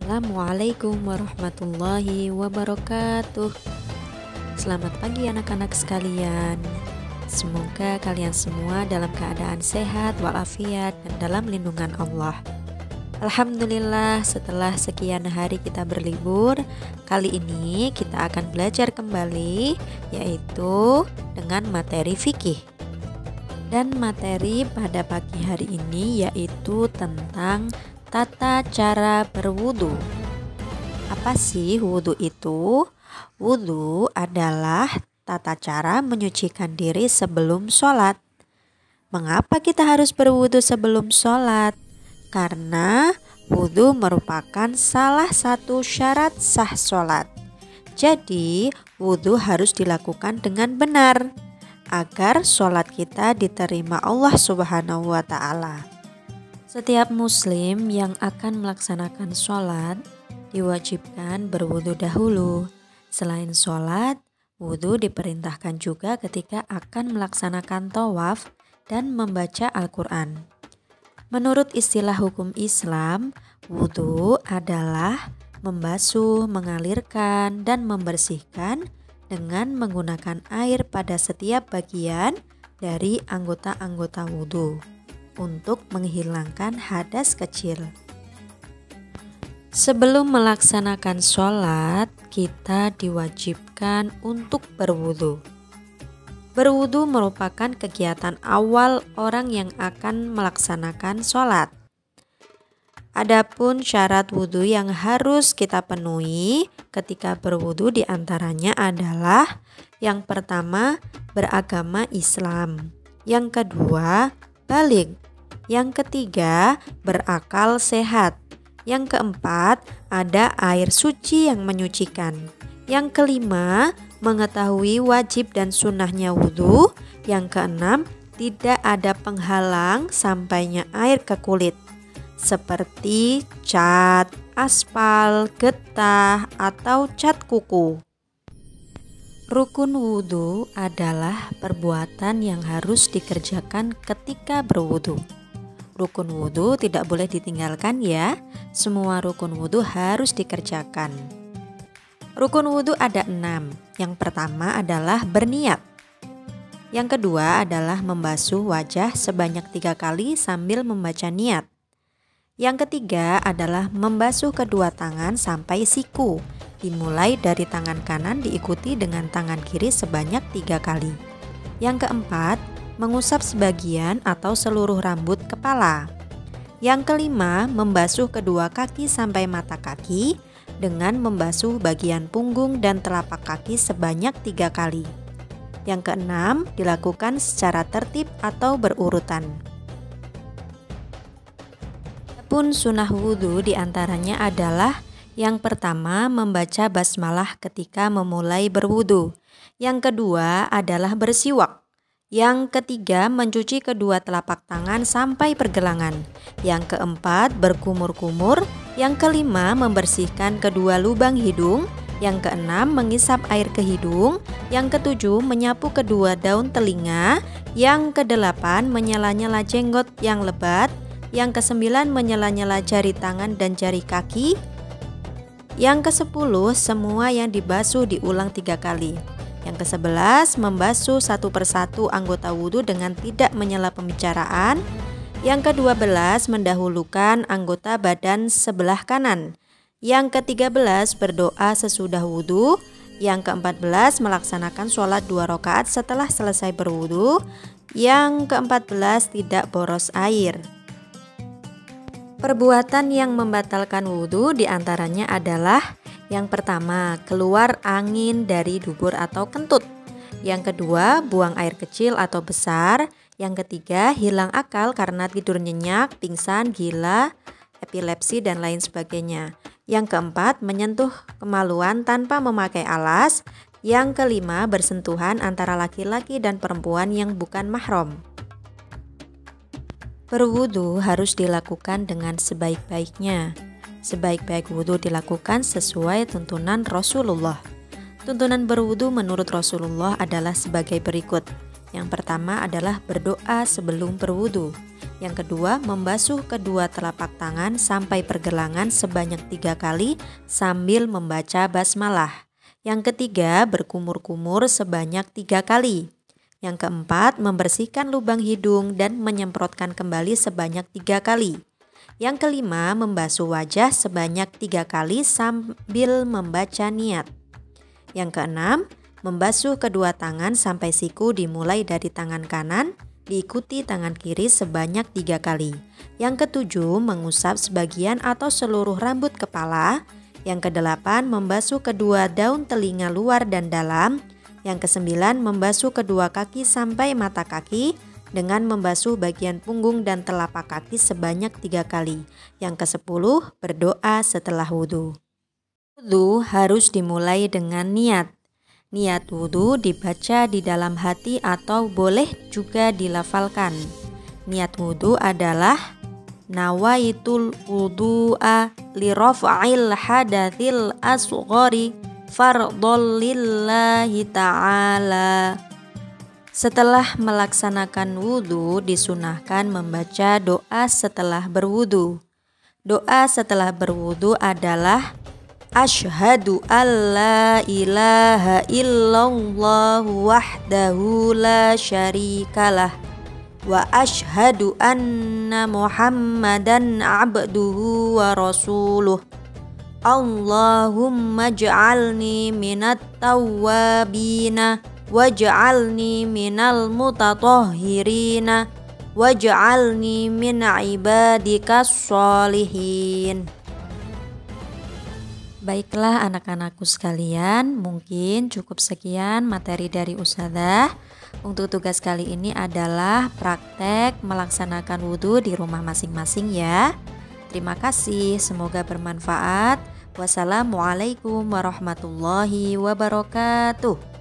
Assalamualaikum warahmatullahi wabarakatuh. Selamat pagi anak-anak sekalian. Semoga kalian semua dalam keadaan sehat walafiat dan dalam lindungan Allah. Alhamdulillah, setelah sekian hari kita berlibur, kali ini kita akan belajar kembali, yaitu dengan materi fikih. Dan materi pada pagi hari ini yaitu tentang tata cara berwudu. Apa sih wudu itu? Wudu adalah tata cara menyucikan diri sebelum sholat. Mengapa kita harus berwudu sebelum sholat? Karena wudu merupakan salah satu syarat sah sholat. Jadi wudu harus dilakukan dengan benar agar sholat kita diterima Allah Subhanahu wa Ta'ala. Setiap muslim yang akan melaksanakan sholat diwajibkan berwudu dahulu. Selain sholat, wudu diperintahkan juga ketika akan melaksanakan tawaf dan membaca Al-Quran. Menurut istilah hukum Islam, wudu adalah membasuh, mengalirkan, dan membersihkan dengan menggunakan air pada setiap bagian dari anggota-anggota wudu untuk menghilangkan hadas kecil. Sebelum melaksanakan sholat, kita diwajibkan untuk berwudu. Berwudu merupakan kegiatan awal orang yang akan melaksanakan sholat. Adapun syarat wudu yang harus kita penuhi ketika berwudu diantaranya adalah: yang pertama, beragama Islam; yang kedua, baligh; yang ketiga, berakal sehat; yang keempat, ada air suci yang menyucikan; yang kelima, mengetahui wajib dan sunnahnya wudu; yang keenam, tidak ada penghalang sampainya air ke kulit seperti cat, aspal, getah, atau cat kuku. Rukun wudu adalah perbuatan yang harus dikerjakan ketika berwudu. Rukun wudu tidak boleh ditinggalkan ya. Semua rukun wudu harus dikerjakan. Rukun wudu ada 6. Yang pertama adalah berniat. Yang kedua adalah membasuh wajah sebanyak 3 kali sambil membaca niat. Yang ketiga adalah membasuh kedua tangan sampai siku. Dimulai dari tangan kanan diikuti dengan tangan kiri sebanyak 3 kali. Yang keempat, mengusap sebagian atau seluruh rambut kepala. Yang kelima, membasuh kedua kaki sampai mata kaki dengan membasuh bagian punggung dan telapak kaki sebanyak 3 kali. Yang keenam, dilakukan secara tertib atau berurutan. Adapun sunnah wudu diantaranya adalah: yang pertama, membaca basmalah ketika memulai berwudu. Yang kedua adalah bersiwak. Yang ketiga, mencuci kedua telapak tangan sampai pergelangan. Yang keempat, berkumur-kumur. Yang kelima, membersihkan kedua lubang hidung. Yang keenam, mengisap air ke hidung. Yang ketujuh, menyapu kedua daun telinga. Yang kedelapan, menyela-nyela jenggot yang lebat. Yang kesembilan, menyela-nyela jari tangan dan jari kaki. Yang ke-10, semua yang dibasuh diulang 3 kali. Yang ke-11, membasuh satu persatu anggota wudu dengan tidak menyela pembicaraan. Yang ke-12, mendahulukan anggota badan sebelah kanan. Yang ke-13, berdoa sesudah wudu. Yang ke-14, melaksanakan sholat 2 rakaat setelah selesai berwudu. Yang ke-14, tidak boros air. Perbuatan yang membatalkan wudu diantaranya adalah: yang pertama, keluar angin dari dubur atau kentut. Yang kedua, buang air kecil atau besar. Yang ketiga, hilang akal karena tidur nyenyak, pingsan, gila, epilepsi, dan lain sebagainya. Yang keempat, menyentuh kemaluan tanpa memakai alas. Yang kelima, bersentuhan antara laki-laki dan perempuan yang bukan mahram. Berwudu harus dilakukan dengan sebaik-baiknya. Sebaik-baik wudu dilakukan sesuai tuntunan Rasulullah. Tuntunan berwudu menurut Rasulullah adalah sebagai berikut. Yang pertama adalah berdoa sebelum berwudu. Yang kedua, membasuh kedua telapak tangan sampai pergelangan sebanyak 3 kali sambil membaca basmalah. Yang ketiga, berkumur-kumur sebanyak 3 kali. Yang keempat, membersihkan lubang hidung dan menyemprotkan kembali sebanyak 3 kali. Yang kelima, membasuh wajah sebanyak 3 kali sambil membaca niat. Yang keenam, membasuh kedua tangan sampai siku dimulai dari tangan kanan, diikuti tangan kiri sebanyak 3 kali. Yang ketujuh, mengusap sebagian atau seluruh rambut kepala. Yang kedelapan, membasuh kedua daun telinga luar dan dalam. Yang kesembilan, membasuh kedua kaki sampai mata kaki dengan membasuh bagian punggung dan telapak kaki sebanyak 3 kali. Yang kesepuluh, berdoa setelah wudhu. Wudhu harus dimulai dengan niat. Niat wudhu dibaca di dalam hati atau boleh juga dilafalkan. Niat wudhu adalah nawaitul wudhu'a li raf'il hadatsil asghari fardhol lillahi ta'ala. Setelah melaksanakan wudhu, disunahkan membaca doa setelah berwudhu. Doa setelah berwudhu adalah Asyhadu alla ilaha illallah wahdahu la syarikalah wa asyhadu anna Muhammadan abduhu wa rasuluh. Allahumma ja'alni minat tawwabina waj'alni minal mutatahhirina waj'alni min ibadikas sholihin. Baiklah anak-anakku sekalian, mungkin cukup sekian materi dari Ustadzah. Untuk tugas kali ini adalah praktek melaksanakan wudhu di rumah masing-masing ya. Terima kasih, semoga bermanfaat. Wassalamualaikum warahmatullahi wabarakatuh.